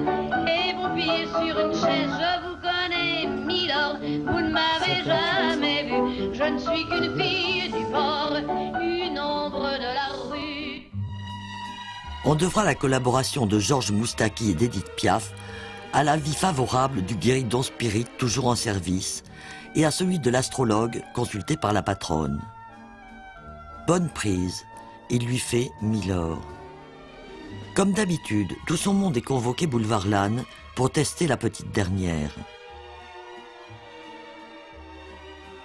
et vos pieds sur une chaise. Je vous connais, milord, vous ne m'avez jamais vu. Je ne suis qu'une fille du port, une ombre de la rue. On devra la collaboration de Georges Moustaki et d'Edith Piaf à l'avis favorable du guéridon spirit toujours en service et à celui de l'astrologue consulté par la patronne. Bonne prise, il lui fait Milord. Comme d'habitude, tout son monde est convoqué boulevard Lannes pour tester la petite dernière.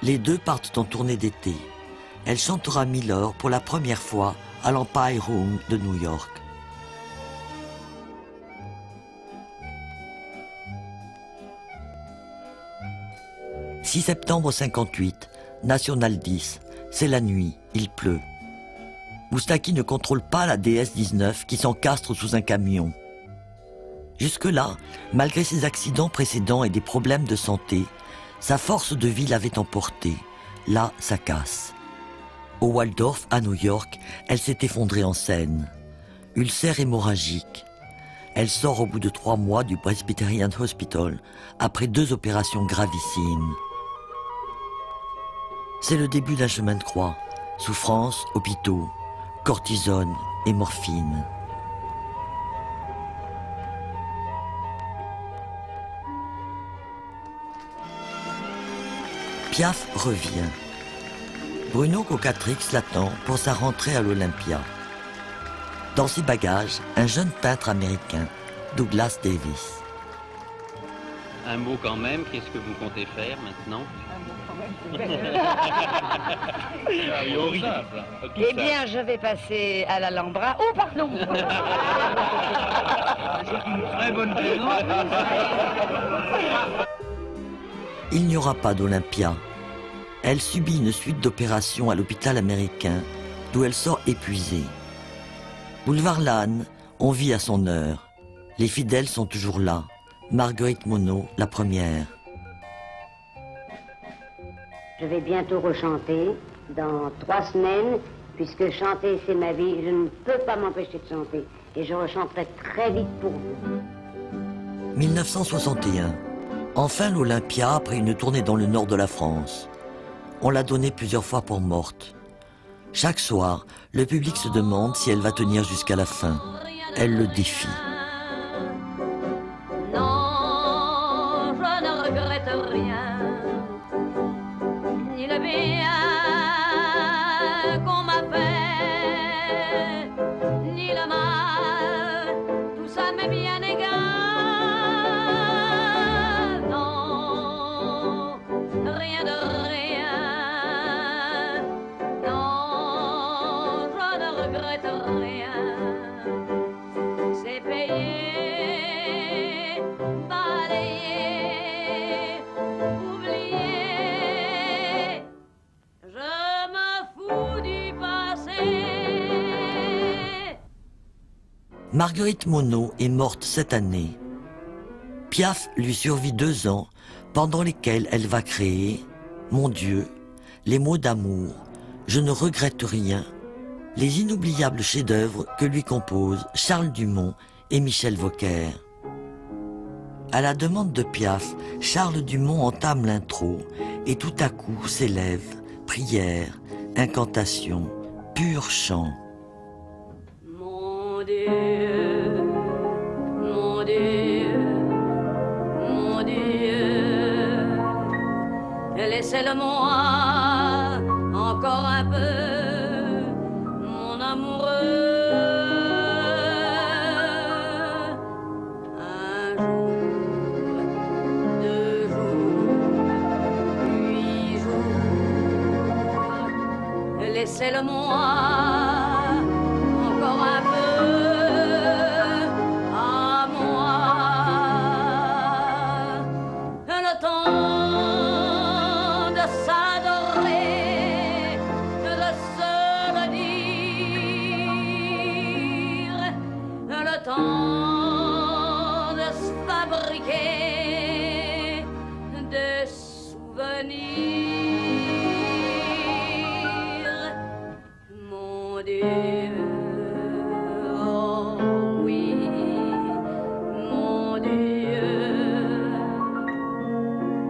Les deux partent en tournée d'été. Elle chantera Milord pour la première fois à l'Empire Room de New York. « 6 septembre 58, National 10, c'est la nuit, il pleut. Moustaki ne contrôle pas la DS-19 qui s'encastre sous un camion. Jusque-là, malgré ses accidents précédents et des problèmes de santé, sa force de vie l'avait emporté. Là, ça casse. Au Waldorf, à New York, elle s'est effondrée en scène. Ulcère hémorragique. Elle sort au bout de 3 mois du Presbyterian Hospital, après 2 opérations gravissimes. C'est le début d'un chemin de croix. Souffrance, hôpitaux, cortisone et morphine. Piaf revient. Bruno Cocatrix l'attend pour sa rentrée à l'Olympia. Dans ses bagages, un jeune peintre américain, Douglas Davis. Un mot quand même, qu'est-ce que vous comptez faire maintenant? Eh bien, je vais passer à l'Alhambra. Oh, pardon. Très bonne raison. Il n'y aura pas d'Olympia. Elle subit une suite d'opérations à l'hôpital américain, d'où elle sort épuisée. Boulevard Lannes, on vit à son heure. Les fidèles sont toujours là. Marguerite Monod, la première. Je vais bientôt rechanter, dans 3 semaines, puisque chanter c'est ma vie, je ne peux pas m'empêcher de chanter. Et je rechanterai très vite pour vous. 1961. Enfin l'Olympia après une tournée dans le nord de la France. On l'a donnée plusieurs fois pour morte. Chaque soir, le public se demande si elle va tenir jusqu'à la fin. Elle le défie. Non, je ne regrette rien, ni le bien qu'on m'a fait, ni le mal, tout ça m'est bien égal. Non, rien de rien, non, je ne regrette rien, c'est payé. Marguerite Monod est morte cette année. Piaf lui survit 2 ans, pendant lesquels elle va créer « Mon Dieu », les mots d'amour, je ne regrette rien, les inoubliables chefs-d'œuvre que lui composent Charles Dumont et Michel Vauquer. À la demande de Piaf, Charles Dumont entame l'intro et tout à coup s'élève prière, incantation, pur chant. Mon Dieu, mon Dieu, mon Dieu, laissez-le-moi encore un peu, mon amoureux. Un jour, 2 jours, 8 jours, laissez-le-moi encore un peu à moi. Le temps de s'adorer, de se le dire, le temps de se fabriquer des souvenirs. Mon Dieu, oh oui, mon Dieu,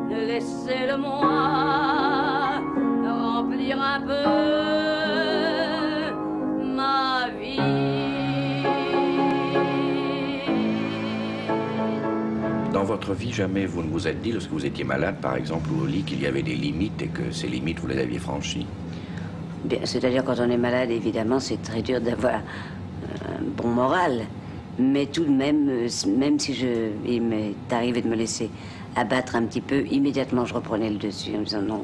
laissez-le-moi remplir un peu ma vie. Dans votre vie, jamais vous ne vous êtes dit, lorsque vous étiez malade, par exemple, ou au lit, qu'il y avait des limites et que ces limites, vous les aviez franchies? Bien, c'est-à-dire, quand on est malade, évidemment, c'est très dur d'avoir un bon moral. Mais tout de même, même si il m'est arrivé de me laisser abattre un petit peu, immédiatement je reprenais le dessus en me disant non,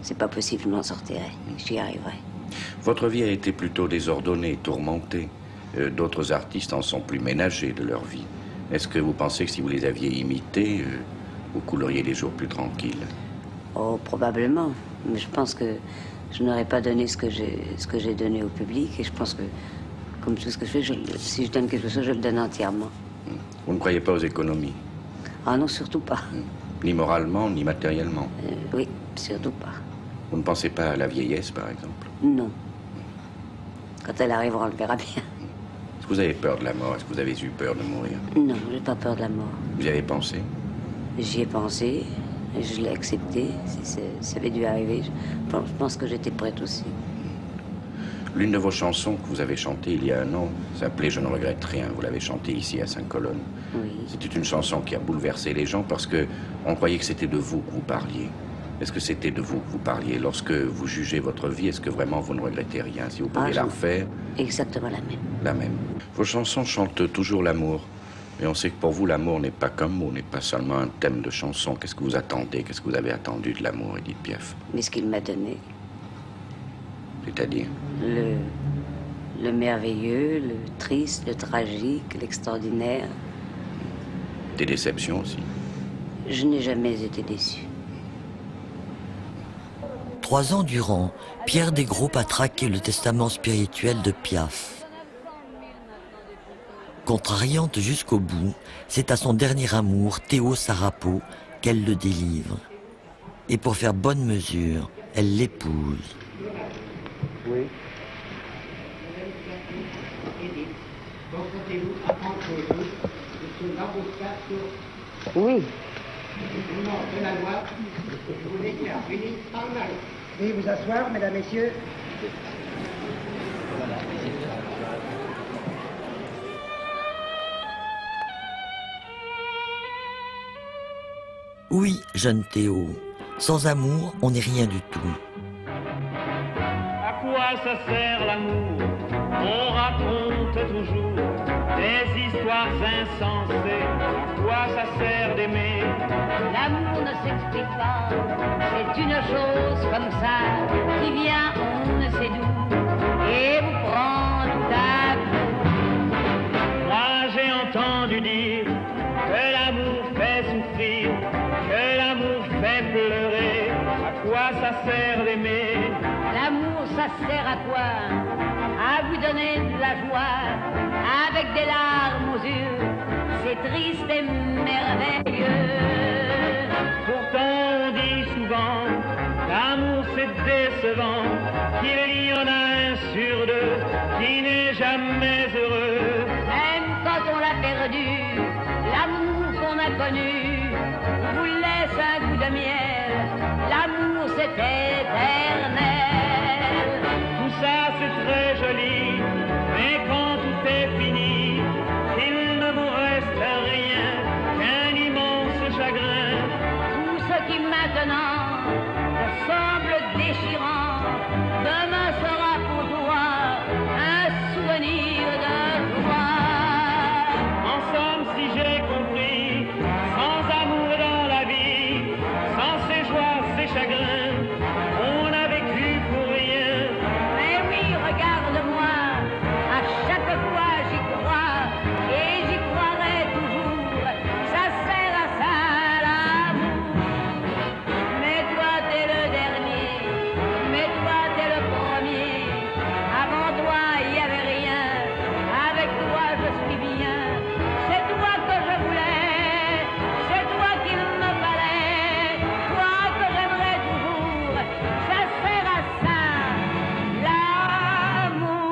c'est pas possible, je m'en sortirai, j'y arriverai. Votre vie a été plutôt désordonnée, tourmentée. D'autres artistes en sont plus ménagés de leur vie. Est-ce que vous pensez que si vous les aviez imités, vous couleriez les jours plus tranquilles? Oh, probablement. Mais je pense que je n'aurais pas donné ce que j'ai donné au public. Et je pense que, comme tout ce que je fais, si je donne quelque chose, je le donne entièrement. Vous ne croyez pas aux économies? Ah non, surtout pas. Ni moralement, ni matériellement? Oui, surtout pas. Vous ne pensez pas à la vieillesse, par exemple? Non. Quand elle arrivera, on le verra bien. Est-ce que vous avez peur de la mort? Est-ce que vous avez eu peur de mourir? Non, j'ai pas peur de la mort. Vous y avez pensé? J'y ai pensé, et je l'ai accepté. Si ça avait dû arriver, je pense que j'étais prête aussi. L'une de vos chansons que vous avez chantée il y a un an s'appelait « Je ne regrette rien ». Vous l'avez chantée ici à Saint-Colonne. Oui. C'était une chanson qui a bouleversé les gens parce qu'on croyait que c'était de vous que vous parliez. Est-ce que c'était de vous que vous parliez? Lorsque vous jugez votre vie, est-ce que vraiment vous ne regrettez rien? Si vous pouviez la refaire? Exactement la même. La même. Vos chansons chantent toujours l'amour. Mais on sait que pour vous, l'amour n'est pas qu'un mot, n'est pas seulement un thème de chanson. Qu'est-ce que vous attendez? Qu'est-ce que vous avez attendu de l'amour, Édith Piaf? Mais ce qu'il m'a donné. C'est-à-dire? Le merveilleux, le triste, le tragique, l'extraordinaire. Des déceptions aussi? Je n'ai jamais été déçu. 3 ans durant, Pierre Desgroupes a traqué le testament spirituel de Piaf. Contrariante jusqu'au bout, c'est à son dernier amour, Théo Sarapo, qu'elle le délivre. Et pour faire bonne mesure, elle l'épouse. Oui. Oui. Veuillez vous asseoir, mesdames, messieurs. Oui, jeune Théo, sans amour, on n'est rien du tout. À quoi ça sert l'amour? On raconte toujours des histoires insensées. À quoi ça sert d'aimer? L'amour ne s'explique pas, c'est une chose comme ça qui vient on ne sait d'où et vous prend tout à coup. Moi j'ai entendu dire que l'amour fait souffrir, que l'amour fait pleurer. À quoi ça sert d'aimer? L'amour, ça sert à quoi? À vous donner de la joie, à avec des larmes aux yeux, c'est triste et merveilleux. Pourtant on dit souvent, l'amour c'est décevant, qu'il y en a un sur deux qui n'est jamais heureux. Même quand on l'a perdu, l'amour qu'on a connu vous laisse un goût de miel. L'amour c'est éternel. Tout ça c'est très joli, mais quand tout est fini, il ne vous reste rien qu'un immense chagrin. Tout ce qui maintenant te semble déchirant, demain sera pour toi un souvenir de joie. En somme, si j'ai compris, sans amour dans la vie, sans ses joies, ses chagrins, on a vécu pour rien. Mais oui, regarde-moi, à chaque fois j'y crois, et j'y croirai toujours, ça sert à ça l'amour. Mais toi t'es le dernier, mais toi t'es le premier, avant toi il n'y avait rien, avec toi je suis bien, c'est toi que je voulais, c'est toi qu'il me fallait, toi que j'aimerais toujours, ça sert à ça, l'amour.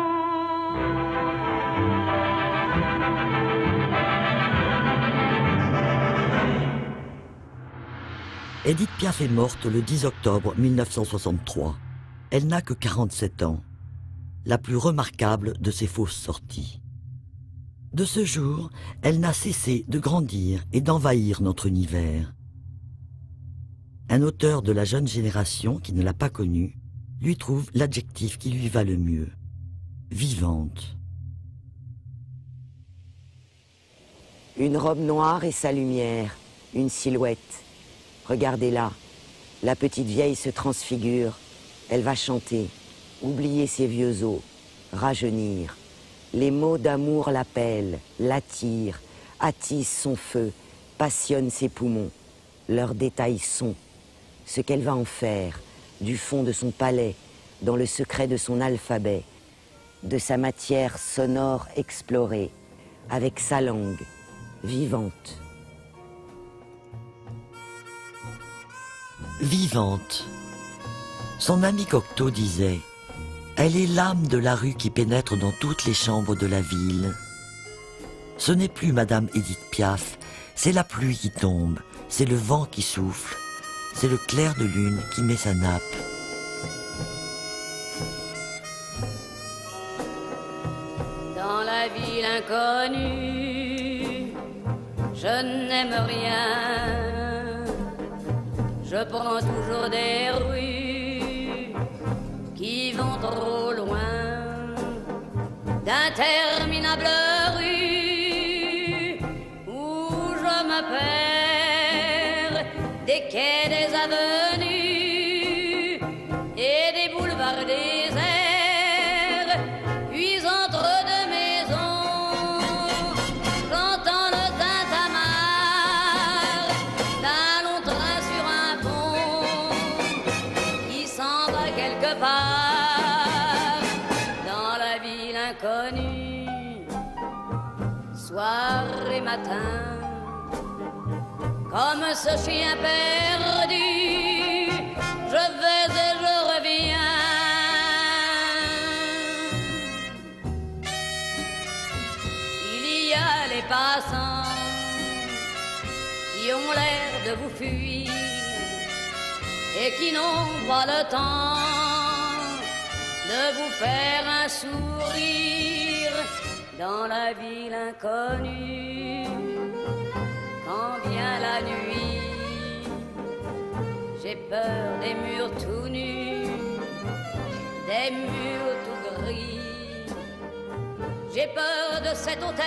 Édith Piaf est morte le 10 octobre 1963. Elle n'a que 47 ans, la plus remarquable de ses fausses sorties. De ce jour, elle n'a cessé de grandir et d'envahir notre univers. Un auteur de la jeune génération qui ne l'a pas connue lui trouve l'adjectif qui lui va le mieux, vivante. Une robe noire et sa lumière, une silhouette. Regardez-la, la petite vieille se transfigure, elle va chanter, oublier ses vieux os, rajeunir. Les mots d'amour l'appellent, l'attirent, attisent son feu, passionnent ses poumons. Leurs détails sont ce qu'elle va en faire, du fond de son palais, dans le secret de son alphabet, de sa matière sonore explorée, avec sa langue, vivante. Vivante. Son ami Cocteau disait « Elle est l'âme de la rue qui pénètre dans toutes les chambres de la ville. » Ce n'est plus Madame Édith Piaf, c'est la pluie qui tombe, c'est le vent qui souffle, c'est le clair de lune qui met sa nappe. Dans la ville inconnue, je n'aime rien. Je prends toujours des rues qui vont trop loin, d'interminables rues où je me perds, des quais, des avenues et des boulevards déserts, puis entre deux maisons, j'entends le tintamarre d'un long train sur un pont qui s'en va quelque part dans la ville inconnue. Soir et matin, comme ce chien perdu, je vais et je reviens. Il y a les passants qui ont l'air de vous fuir et qui n'ont pas le temps de vous faire un sourire dans la ville inconnue. Quand vient la nuit, j'ai peur des murs tout nus, des murs tout gris. J'ai peur de cet hôtel